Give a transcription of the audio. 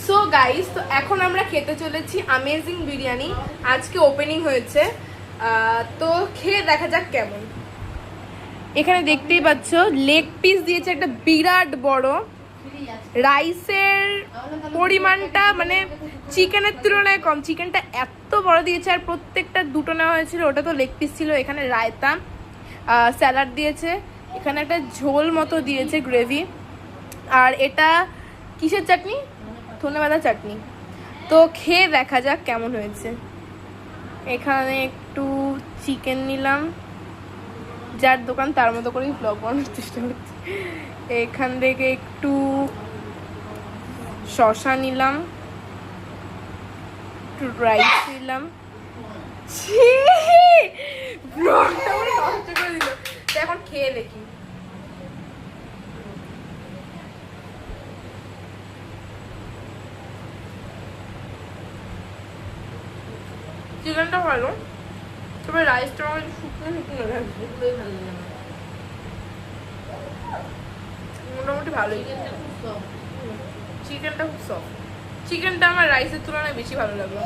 So guys, তো এখন আমরা খেতে চলেছি অ্যামেজিং বিরিয়ানি। আজকে ওপেনিং হয়েছে, তো খেয়ে দেখা যাক কেমন। এখানে দেখতেই পাচ্ছ লেগ পিস দিয়েছে একটা বিরাট বড়। রাইসের পরিমাণটা মানে চিকেনের তুলনায় কম, চিকেনটা এত বড় দিয়েছে। আর প্রত্যেকটা দুটো নেওয়া হয়েছিল, ওটা তো লেগ পিস ছিল। এখানে রায়তা, স্যালাড দিয়েছে, এখানে একটা ঝোল মতো দিয়েছে গ্রেভি। আর এটা কিসের চাটনি? ধনেপাতা চাটনি। তো খেয়ে দেখা যাক কেমন হয়েছে। এখানে একটু চিকেন নিলাম, যার দোকান তার মতো করেই ব্লগ বানানোর চেষ্টা করছি। এখান থেকে একটু শসা নিলাম, একটু রাইস নিলাম। ব্লগটা পুরো নষ্ট করে দিল। তো এখন খেয়ে দেখি। চিকেনটা ভালো, তবে রাইসটা আমার শুকনো শুকনো লাগছে। মোটামুটি ভালোই, চিকেনটা খুব সফট। চিকেনটা আমার রাইসের তুলনায় বেশি ভালো লাগলো।